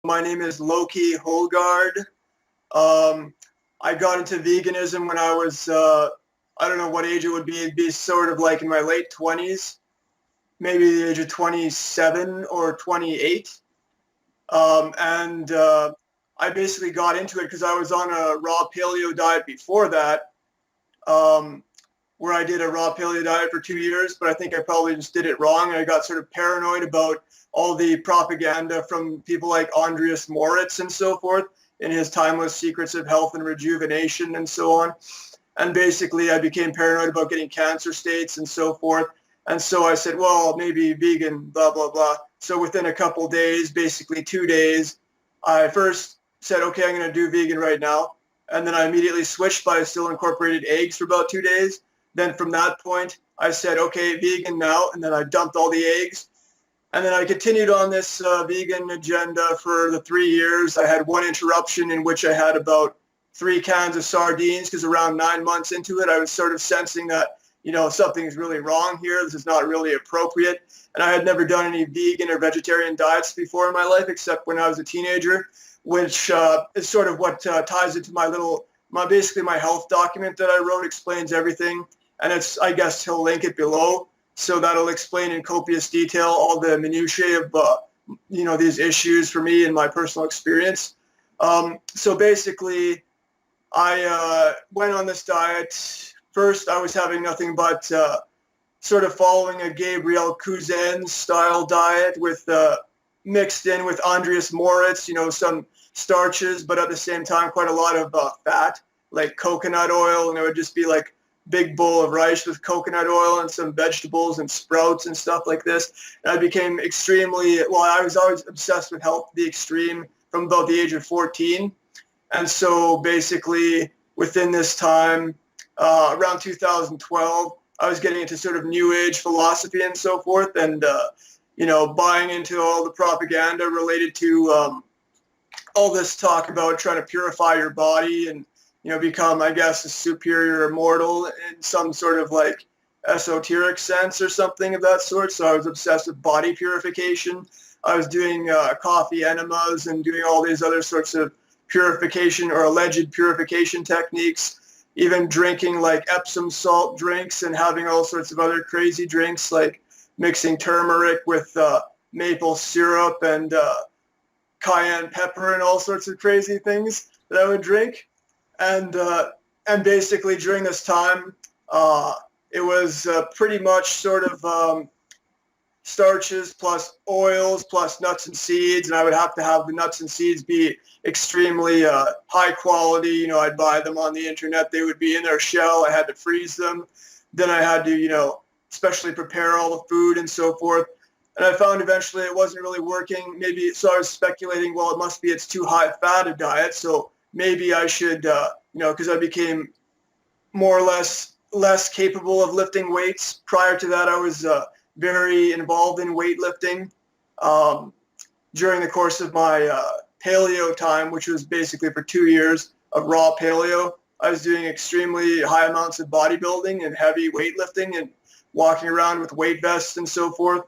My name is Loki Holgard. Um, I got into veganism when I was, I don't know what age it would be. It'd be sort of like in my late 20s, maybe the age of 27 or 28. And I basically got into it because I was on a raw paleo diet before that, um, where I did a raw paleo diet for 2 years, but I think I probably just did it wrong. And I got sort of paranoid about all the propaganda from people like Andreas Moritz and so forth in his timeless secrets of health and rejuvenation and so on. And basically I became paranoid about getting cancer states and so forth. And so I said, well, maybe vegan, blah, blah, blah. So within a couple days, basically 2 days, I first said, okay, I'm going to do vegan right now. And then I immediately switched, but I still incorporated eggs for about 2 days. Then from that point, I said, okay, vegan now. And then I dumped all the eggs. And then I continued on this vegan agenda for the 3 years. I had one interruption in which I had about 3 cans of sardines because around 9 months into it, I was sort of sensing that, something's really wrong here. This is not really appropriate. And I had never done any vegan or vegetarian diets before in my life, except when I was a teenager, which is sort of what ties into basically my health document that I wrote explains everything. And I guess he'll link it below. So that'll explain in copious detail all the minutiae of, these issues for me and my personal experience. So basically, I went on this diet. First, I was having nothing but sort of following a Gabriel Cousin style diet with mixed in with Andreas Moritz, some starches, but at the same time, quite a lot of fat, like coconut oil. And it would just be like big bowl of rice with coconut oil and some vegetables and sprouts and stuff like this. And I became I was always obsessed with health to the extreme from about the age of 14. And so basically within this time, around 2012, I was getting into sort of new age philosophy and so forth and, buying into all the propaganda related to all this talk about trying to purify your body and, become, I guess, a superior immortal in some sort of like esoteric sense or something of that sort. So I was obsessed with body purification. I was doing coffee enemas and doing all these other sorts of purification or alleged purification techniques, even drinking like Epsom salt drinks and having all sorts of other crazy drinks like mixing turmeric with maple syrup and cayenne pepper and all sorts of crazy things that I would drink. And basically during this time, it was pretty much sort of starches plus oils plus nuts and seeds, and I would have to have the nuts and seeds be extremely high quality. I'd buy them on the internet. They would be in their shell. I had to freeze them. Then I had to, specially prepare all the food and so forth. And I found eventually it wasn't really working. So I was speculating, well, it's too high fat a diet, so maybe I should, because I became more or less capable of lifting weights. Prior to that, I was very involved in weightlifting during the course of my paleo time, which was basically for 2 years of raw paleo. I was doing extremely high amounts of bodybuilding and heavy weightlifting and walking around with weight vests and so forth.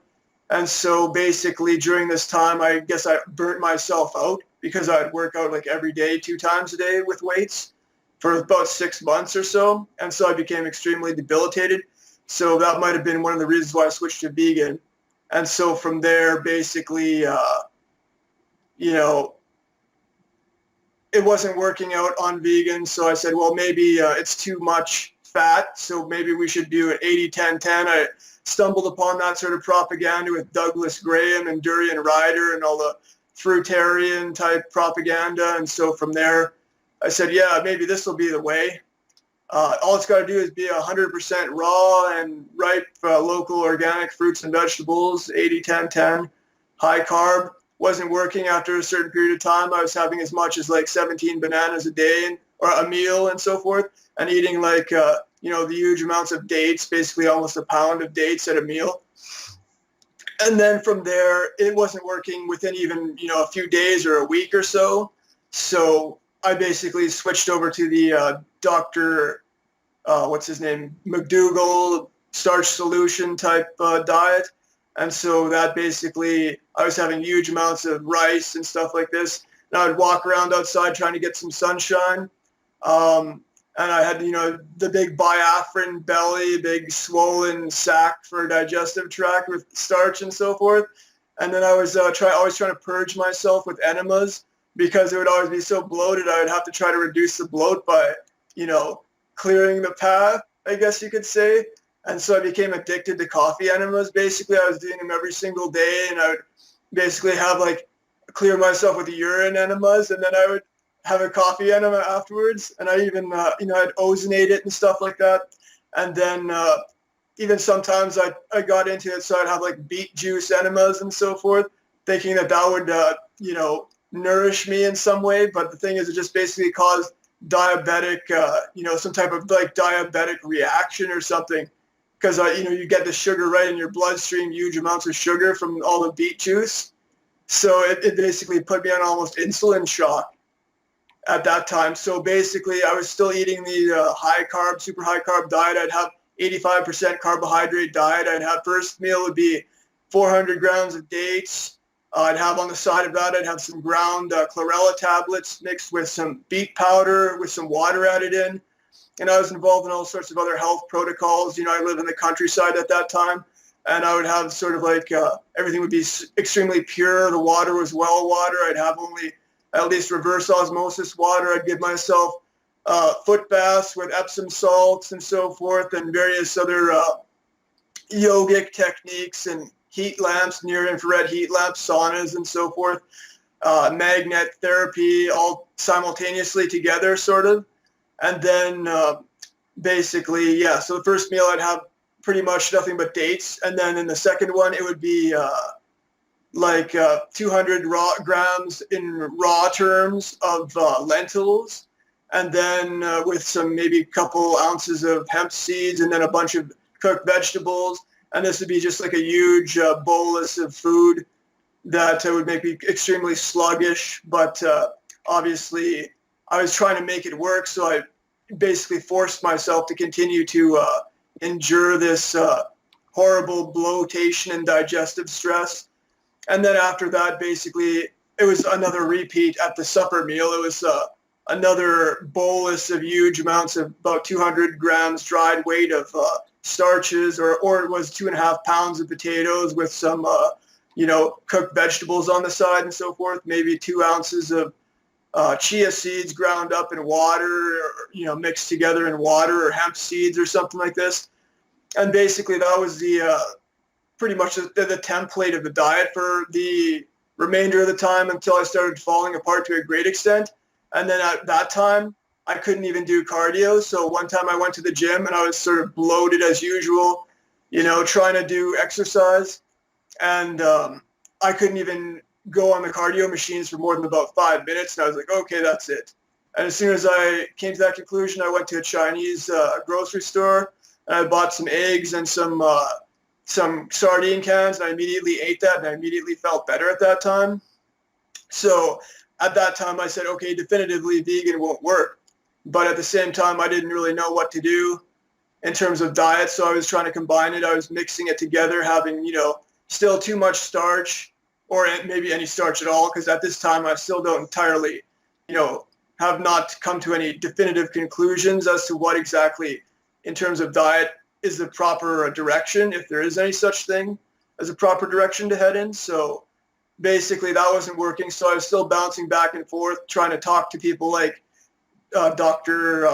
And so basically during this time, I guess I burnt myself out because I'd work out like every day, 2 times a day with weights for about 6 months or so. And so I became extremely debilitated. So that might have been one of the reasons why I switched to vegan. And so from there, basically, it wasn't working out on vegan. So I said, well, maybe it's too much fat. So maybe we should do an 80-10-10. I stumbled upon that sort of propaganda with Douglas Graham and Durian Ryder and all the fruitarian type propaganda. And so from there, I said, yeah, maybe this will be the way. All it's got to do is be 100% raw and ripe local organic fruits and vegetables, 80-10-10, high carb. Wasn't working after a certain period of time. I was having as much as like 17 bananas a day or a meal and so forth, and eating like, the huge amounts of dates, basically almost a pound of dates at a meal. And then from there, it wasn't working within even, a few days or a week or so. So I basically switched over to the Dr. McDougall starch solution type diet. And so that basically, I was having huge amounts of rice and stuff like this. And I would walk around outside trying to get some sunshine. And I had, the big biafran belly, big swollen sac for digestive tract with starch and so forth. And then I was always trying to purge myself with enemas because it would always be so bloated. I would have to try to reduce the bloat by, clearing the path, I guess you could say. And so I became addicted to coffee enemas. Basically, I was doing them every single day, and I would basically have clear myself with the urine enemas, and then I would have a coffee enema afterwards. And I even, I'd ozonate it and stuff like that. And then even sometimes I got into it, so I'd have beet juice enemas and so forth, thinking that would, nourish me in some way. But the thing is, it just basically caused diabetic, some type of diabetic reaction or something. Because, you get the sugar right in your bloodstream, huge amounts of sugar from all the beet juice. So it basically put me on almost insulin shock at that time. So basically, I was still eating the high-carb, super high-carb diet. I'd have 85% carbohydrate diet. I'd have first meal would be 400 grams of dates. I'd have on the side of that, I'd have some ground chlorella tablets mixed with some beet powder with some water added in. And I was involved in all sorts of other health protocols. I live in the countryside at that time, and I would have sort of everything would be extremely pure. The water was well water. I'd have only at least reverse osmosis water. I'd give myself foot baths with Epsom salts and so forth, and various other yogic techniques and heat lamps, near infrared heat lamps, saunas and so forth, magnet therapy, all simultaneously together sort of. And then basically, so the first meal I'd have pretty much nothing but dates. And then in the second one, it would be 200 grams in raw terms of lentils. And then with some maybe a couple ounces of hemp seeds, and then a bunch of cooked vegetables. And this would be just a huge bolus of food that would make me extremely sluggish. But obviously, I was trying to make it work, so I basically forced myself to continue to endure this horrible bloatation and digestive stress. And then after that, basically, it was another repeat at the supper meal. It was another bolus of huge amounts of about 200 grams dried weight of starches, or it was 2.5 pounds of potatoes with some, cooked vegetables on the side and so forth, maybe 2 ounces of chia seeds ground up in water, or, mixed together in water, or hemp seeds or something like this. And basically that was the pretty much the template of the diet for the remainder of the time until I started falling apart to a great extent. And then at that time, I couldn't even do cardio. So one time I went to the gym and I was sort of bloated as usual, trying to do exercise. And I couldn't even go on the cardio machines for more than about 5 minutes. And I was like, okay, that's it. And as soon as I came to that conclusion, I went to a Chinese grocery store and I bought some eggs and some sardine cans, and I immediately ate that, and I immediately felt better at that time. So at that time I said, okay, definitively vegan won't work. But at the same time, I didn't really know what to do in terms of diet. So I was trying to combine it. I was mixing it together, having, still too much starch, or maybe any starch at all. Because at this time, I still don't entirely, have not come to any definitive conclusions as to what exactly, in terms of diet, is the proper direction, if there is any such thing as a proper direction to head in. So basically that wasn't working. So I was still bouncing back and forth, trying to talk to people like Dr.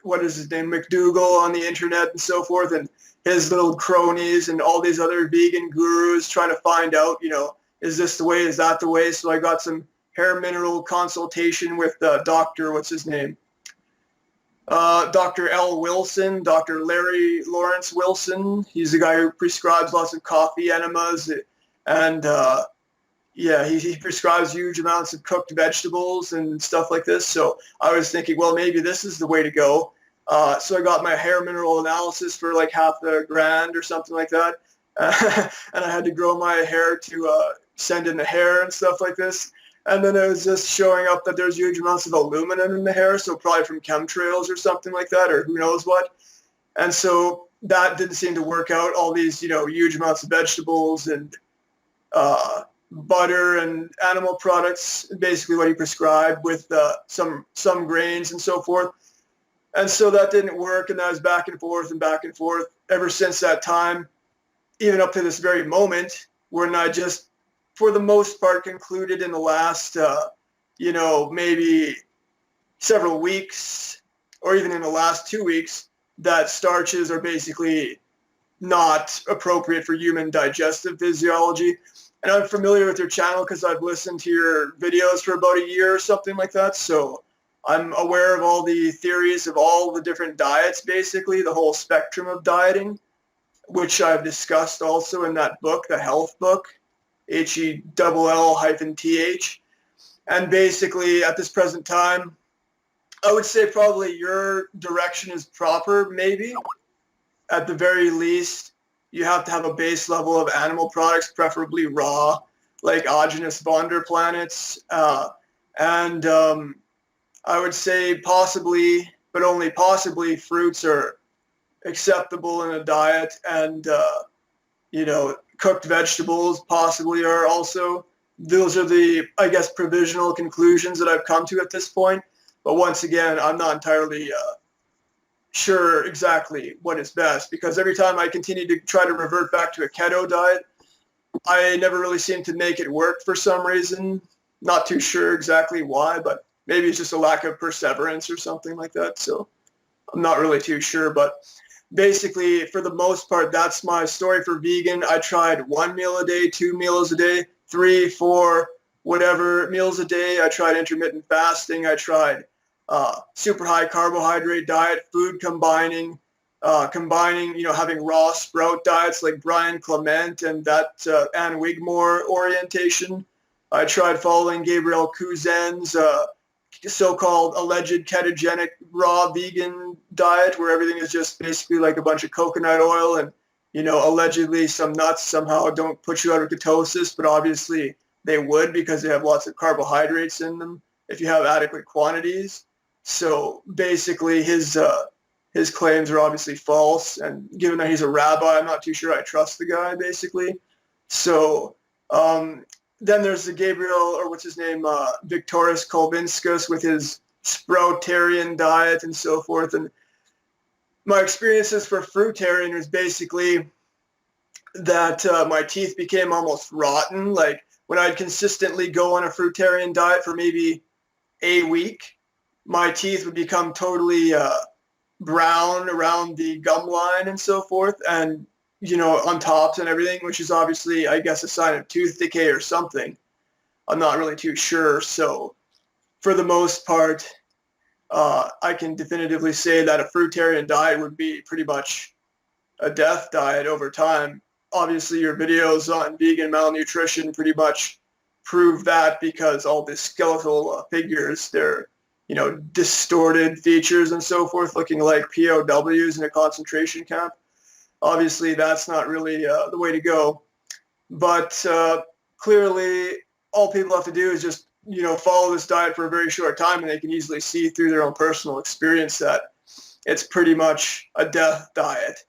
What is his name, McDougall on the internet and so forth, and his little cronies and all these other vegan gurus, trying to find out, is this the way, is that the way? So I got some hair mineral consultation with Dr. what's his name? Dr. L. Wilson, Dr. Larry Lawrence Wilson. He's the guy who prescribes lots of coffee enemas, and he prescribes huge amounts of cooked vegetables and stuff like this. So I was thinking, well, maybe this is the way to go. So I got my hair mineral analysis for like $1,000 or something like that. And I had to grow my hair to send in the hair and stuff like this. And then it was just showing up that there's huge amounts of aluminum in the hair, so probably from chemtrails or something like that, or who knows what. And so that didn't seem to work out. All these, huge amounts of vegetables and butter and animal products, basically what he prescribed with some grains and so forth. And so that didn't work, and I was back and forth ever since that time, even up to this very moment, when I just, for the most part, concluded in the last, maybe several weeks, or even in the last 2 weeks, that starches are basically not appropriate for human digestive physiology. And I'm familiar with your channel because I've listened to your videos for about a year or something like that. So I'm aware of all the theories of all the different diets, basically, the whole spectrum of dieting, which I've discussed also in that book, the health book, HELL-TH. And basically, at this present time, I would say probably your direction is proper, maybe. At the very least, you have to have a base level of animal products, preferably raw, like Agenus vonderplanets. And I would say possibly, but only possibly, fruits are acceptable in a diet. And, cooked vegetables possibly are also. Those are the, I guess, provisional conclusions that I've come to at this point. But once again, I'm not entirely sure exactly what is best, because every time I continue to try to revert back to a keto diet, I never really seem to make it work for some reason. Not too sure exactly why, but maybe it's just a lack of perseverance or something like that. So I'm not really too sure, but basically, for the most part, that's my story for vegan. I tried 1 meal a day, 2 meals a day, 3, 4, whatever meals a day. I tried intermittent fasting. I tried super high carbohydrate diet, food combining, having raw sprout diets like Brian Clement and that Ann Wigmore orientation. I tried following Gabriel Cousin's so-called alleged ketogenic raw vegan diet, where everything is just basically like a bunch of coconut oil and, allegedly some nuts somehow don't put you out of ketosis, but obviously they would, because they have lots of carbohydrates in them if you have adequate quantities. So basically his claims are obviously false, and given that he's a rabbi, I'm not too sure I trust the guy, basically. So then there's the Gabriel, or what's his name, Victoris Kolbinskas, with his sproutarian diet and so forth. And my experiences for fruitarian is basically that my teeth became almost rotten. Like when I'd consistently go on a fruitarian diet for maybe a week, my teeth would become totally brown around the gum line and so forth, and on tops and everything, which is obviously, I guess, a sign of tooth decay or something. I'm not really too sure. So for the most part, I can definitively say that a fruitarian diet would be pretty much a death diet over time. Obviously, your videos on vegan malnutrition pretty much prove that, because all the skeletal figures, they're, distorted features and so forth, looking like POWs in a concentration camp. Obviously, that's not really the way to go. But clearly, all people have to do is just, follow this diet for a very short time, and they can easily see through their own personal experience that it's pretty much a death diet.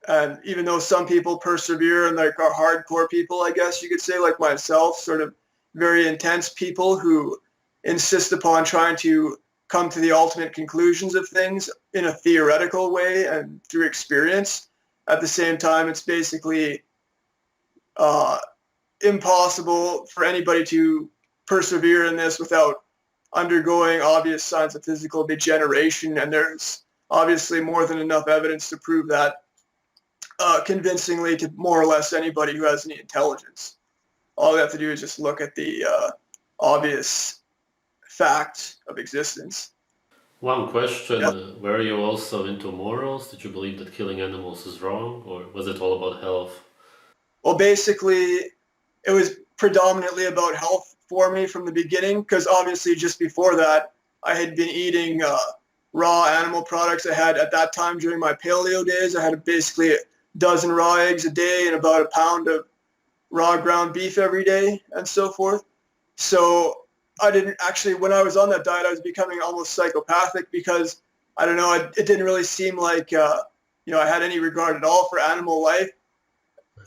And even though some people persevere and like are hardcore people, I guess you could say, like myself, sort of very intense people who insist upon trying to come to the ultimate conclusions of things in a theoretical way and through experience. At the same time, it's basically impossible for anybody to persevere in this without undergoing obvious signs of physical degeneration, and there's obviously more than enough evidence to prove that convincingly to more or less anybody who has any intelligence. All they have to do is just look at the obvious fact of existence. One question, Yeah. were you also into morals? Did you believe that killing animals is wrong, or was it all about health? Well, basically, it was predominantly about health for me from the beginning, because obviously just before that, I had been eating raw animal products. I had, at that time during my paleo days, I had basically a dozen raw eggs a day and about a pound of raw ground beef every day and so forth. So I didn't actually, when I was on that diet, I was becoming almost psychopathic, because I don't know, it didn't really seem like I had any regard at all for animal life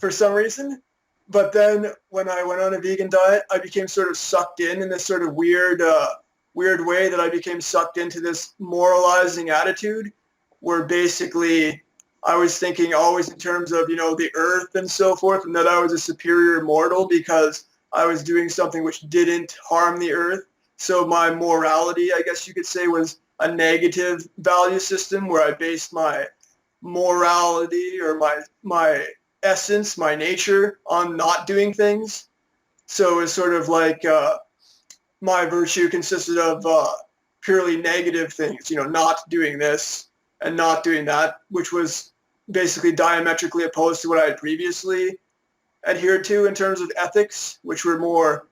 for some reason. But then when I went on a vegan diet, I became sort of sucked in this sort of weird way that I became sucked into this moralizing attitude where basically I was thinking always in terms of, the earth and so forth, and that I was a superior mortal because I was doing something which didn't harm the earth. So my morality, I guess you could say, was a negative value system where I based my morality or my essence, my nature on not doing things. So it was sort of like my virtue consisted of purely negative things, not doing this and not doing that, which was basically diametrically opposed to what I had previously adhered to in terms of ethics, which were more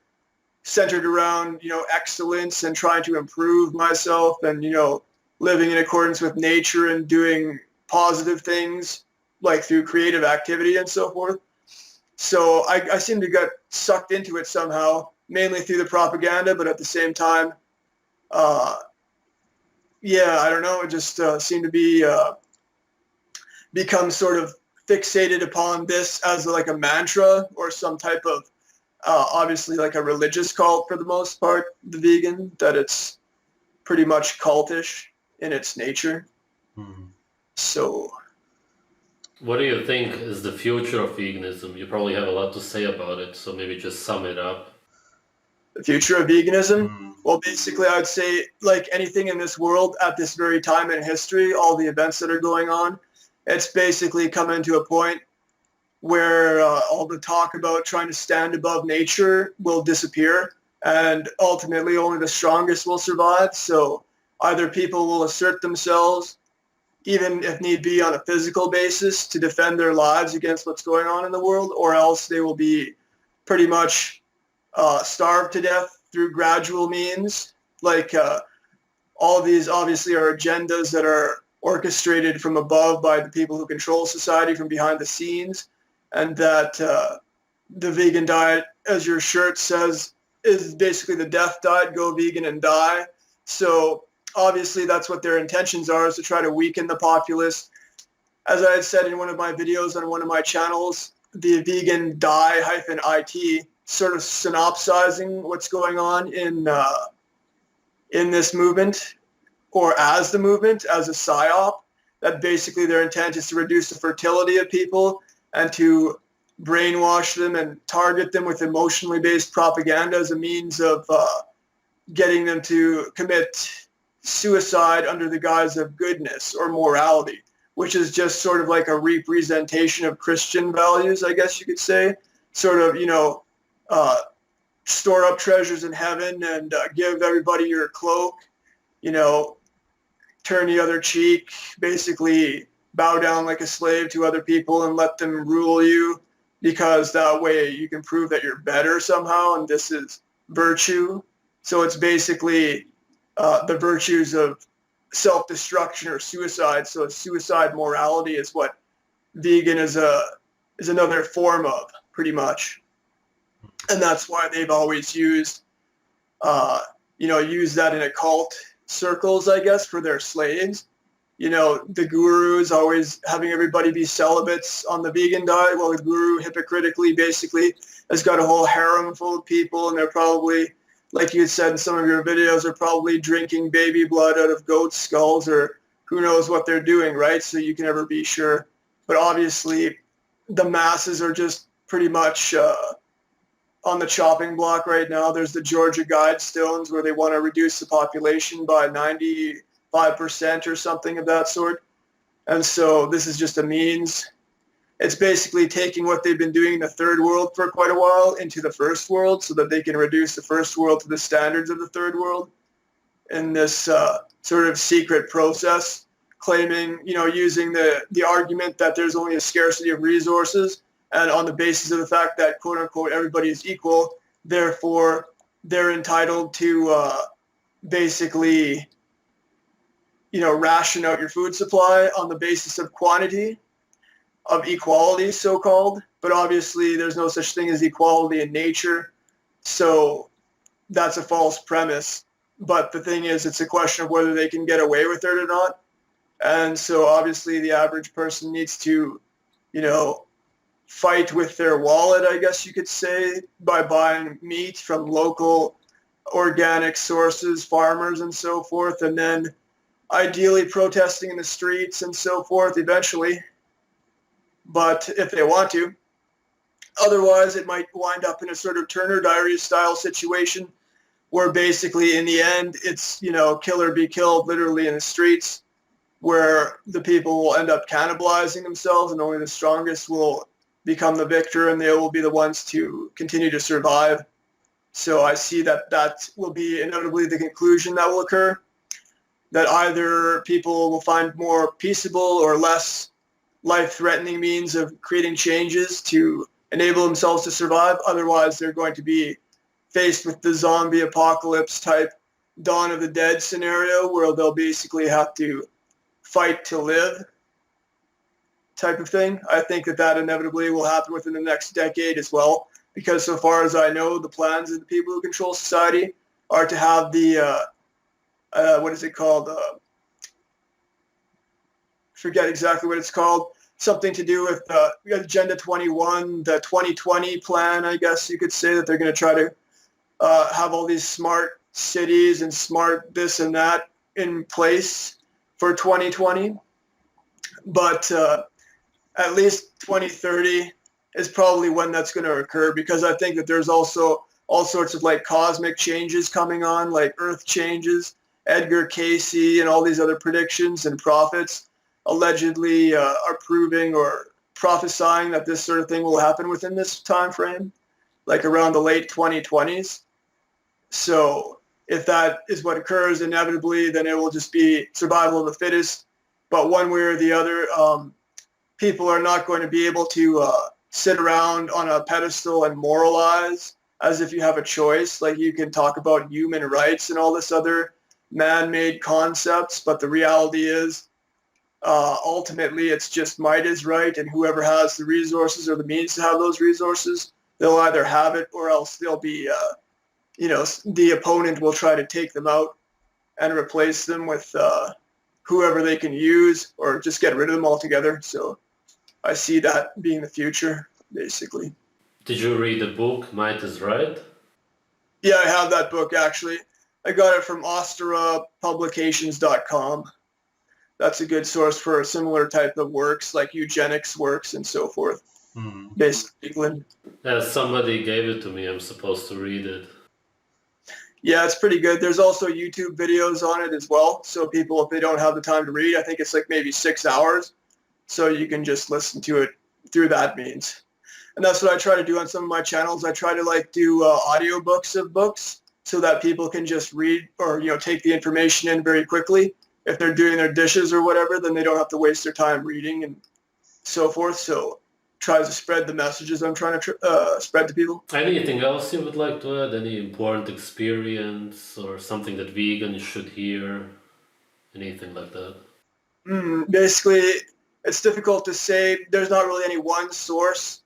centered around, excellence and trying to improve myself and, living in accordance with nature and doing positive things like through creative activity and so forth. So I seem to get sucked into it somehow, mainly through the propaganda, but at the same time, yeah, I don't know, it just seemed to be become sort of fixated upon this as like a mantra or some type of obviously like a religious cult for the most part, the vegan, that it's pretty much cultish in its nature. So What do you think is the future of veganism? You probably have a lot to say about it, so maybe just sum it up. the future of veganism, well, basically I would say like anything in this world at this very time in history, all the events that are going on, it's basically coming to a point where all the talk about trying to stand above nature will disappear and ultimately only the strongest will survive. So either people will assert themselves, even if need be on a physical basis, to defend their lives against what's going on in the world, or else they will be pretty much starved to death through gradual means. Like all of these obviously are agendas that are orchestrated from above by the people who control society from behind the scenes, and that the vegan diet, as your shirt says, is basically the death diet, go vegan and die. So obviously that's what their intentions are, is to try to weaken the populace. As I had said in one of my videos on one of my channels, the vegan die-it, sort of synopsizing what's going on in this movement, or as the movement, as a psyop, that basically their intent is to reduce the fertility of people and to brainwash them and target them with emotionally based propaganda as a means of getting them to commit suicide under the guise of goodness or morality, which is just sort of like a representation of Christian values, I guess you could say. Sort of, store up treasures in heaven and give everybody your cloak, turn the other cheek, basically bow down like a slave to other people and let them rule you, because that way you can prove that you're better somehow, and this is virtue. So it's basically the virtues of self-destruction or suicide. So suicide morality is what vegan is another form of, pretty much. And that's why they've always used that in occult circles, I guess, for their slaves. The guru is always having everybody be celibates on the vegan diet, while the guru hypocritically basically has got a whole harem full of people, and they're probably, like you said in some of your videos, are probably drinking baby blood out of goat skulls, or who knows what they're doing, right? So you can never be sure. But obviously the masses are just pretty much on the chopping block right now. There's the Georgia Guidestones where they want to reduce the population by 95% or something of that sort. And so this is just a means. It's basically taking what they've been doing in the third world for quite a while into the first world so that they can reduce the first world to the standards of the third world in this sort of secret process, claiming, using the argument that there's only a scarcity of resources, and on the basis of the fact that, quote unquote, everybody is equal, therefore they're entitled to basically, ration out your food supply on the basis of quantity, of equality, so-called. But obviously there's no such thing as equality in nature. So that's a false premise. But the thing is, it's a question of whether they can get away with it or not. And so obviously the average person needs to, you know, fight with their wallet, I guess you could say, by buying meat from local organic sources, farmers and so forth, and then ideally protesting in the streets and so forth eventually, but if they want to. Otherwise, it might wind up in a sort of Turner Diaries style situation where basically in the end it's, you know, kill or be killed literally in the streets, where the people will end up cannibalizing themselves and only the strongest will become the victor and they will be the ones to continue to survive. So I see that that will be inevitably the conclusion that will occur, that either people will find more peaceable or less life-threatening means of creating changes to enable themselves to survive. Otherwise, they're going to be faced with the zombie apocalypse type Dawn of the Dead scenario where they'll basically have to fight to live type of thing. I think that that inevitably will happen within the next decade as well, because so far as I know, the plans of the people who control society are to have the, what is it called? Forget exactly what it's called. Something to do with Agenda 21, the 2020 plan, I guess you could say, that they're going to try to have all these smart cities and smart this and that in place for 2020. But at least 2030 is probably when that's going to occur, because I think that there's also all sorts of like cosmic changes coming on, like Earth changes. Edgar Casey and all these other predictions and prophets allegedly are proving or prophesying that this sort of thing will happen within this time frame, like around the late 2020s. So if that is what occurs, inevitably, then it will just be survival of the fittest. But one way or the other, people are not going to be able to sit around on a pedestal and moralize as if you have a choice. Like you can talk about human rights and all this other man-made concepts, but the reality is ultimately it's just might is right, and whoever has the resources or the means to have those resources, they'll either have it or else they'll be, the opponent will try to take them out and replace them with whoever they can use or just get rid of them altogether. So I see that being the future, basically. Did you read the book Might is Right? Yeah, I have that book actually. I got it from osterapublications.com. That's a good source for a similar type of works, like eugenics works and so forth, based in England. Yeah, somebody gave it to me. I'm supposed to read it. Yeah, it's pretty good. There's also YouTube videos on it as well. So people, if they don't have the time to read, I think it's like maybe 6 hours. So you can just listen to it through that means. And that's what I try to do on some of my channels. I try to like do audiobooks of books so that people can just read or, take the information in very quickly. If they're doing their dishes or whatever, then they don't have to waste their time reading and so forth. So try to spread the messages I'm trying to spread to people. Anything else you would like to add? Any important experience or something that vegans should hear? Anything like that? Basically, it's difficult to say. There's not really any one source.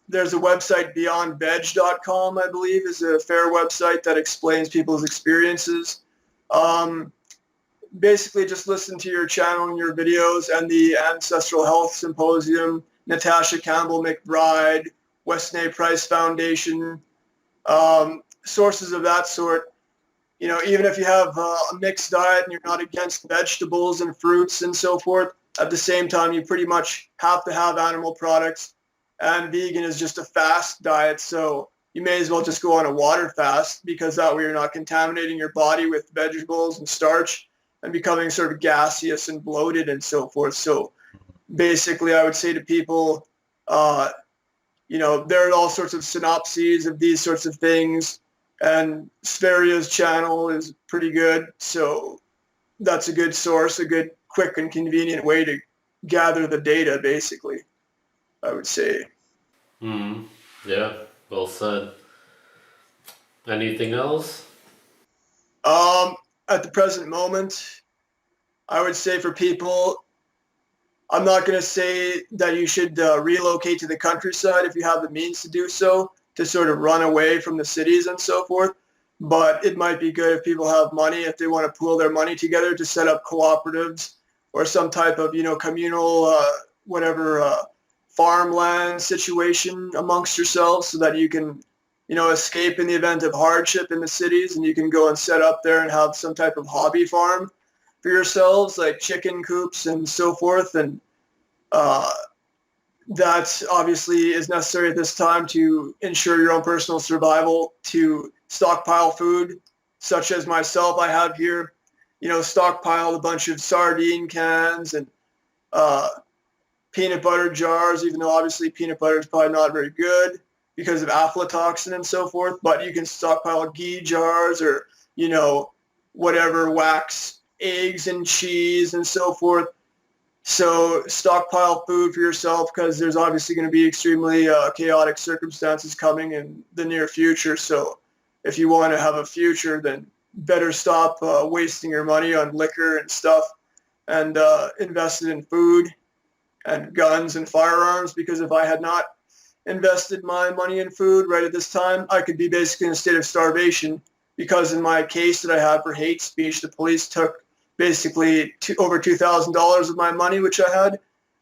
There's a website, beyondveg.com, I believe, is a fair website that explains people's experiences. Basically, just listen to your channel and your videos and the Ancestral Health Symposium, Natasha Campbell McBride, Weston A. Price Foundation, sources of that sort. Even if you have a mixed diet and you're not against vegetables and fruits and so forth, at the same time, you pretty much have to have animal products. And vegan is just a fast diet, so you may as well just go on a water fast, because that way you're not contaminating your body with vegetables and starch and becoming sort of gaseous and bloated and so forth. So basically, I would say to people, there are all sorts of synopses of these sorts of things, and Spheria's channel is pretty good. So that's a good source, a good, quick, and convenient way to gather the data, basically, I would say. Yeah, well said. Anything else? At the present moment, I would say for people, I'm not going to say that you should relocate to the countryside if you have the means to do so, to sort of run away from the cities and so forth. But it might be good if people have money, if they want to pool their money together, to set up cooperatives or some type of, communal, whatever, farmland situation amongst yourselves so that you can, escape in the event of hardship in the cities, and you can go and set up there and have some type of hobby farm for yourselves, like chicken coops and so forth. And uh, that obviously is necessary at this time to ensure your own personal survival, to stockpile food, such as myself. I have here, stockpiled a bunch of sardine cans and uh, peanut butter jars, even though obviously peanut butter is probably not very good because of aflatoxin and so forth. But you can stockpile ghee jars or, whatever, wax eggs and cheese and so forth. So stockpile food for yourself because there's obviously going to be extremely chaotic circumstances coming in the near future. So if you want to have a future, then better stop wasting your money on liquor and stuff and invest it in food and guns and firearms, because if I had not invested my money in food right at this time, I could be basically in a state of starvation, because in my case that I have for hate speech, the police took basically over $2,000 of my money, which I had,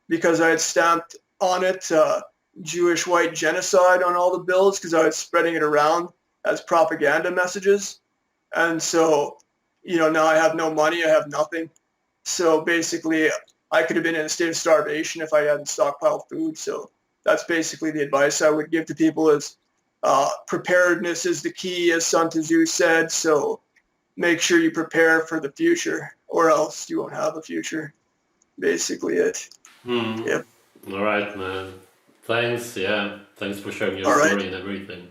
because I had stamped on it Jewish white genocide on all the bills because I was spreading it around as propaganda messages. And so, now I have no money, I have nothing. So basically, I could have been in a state of starvation if I hadn't stockpiled food. So that's basically the advice I would give to people is preparedness is the key, as Sun Tzu said. So make sure you prepare for the future or else you won't have a future. Basically it. Hmm. Yep. All right, man. Thanks. Yeah. Thanks for sharing your All right. story and everything.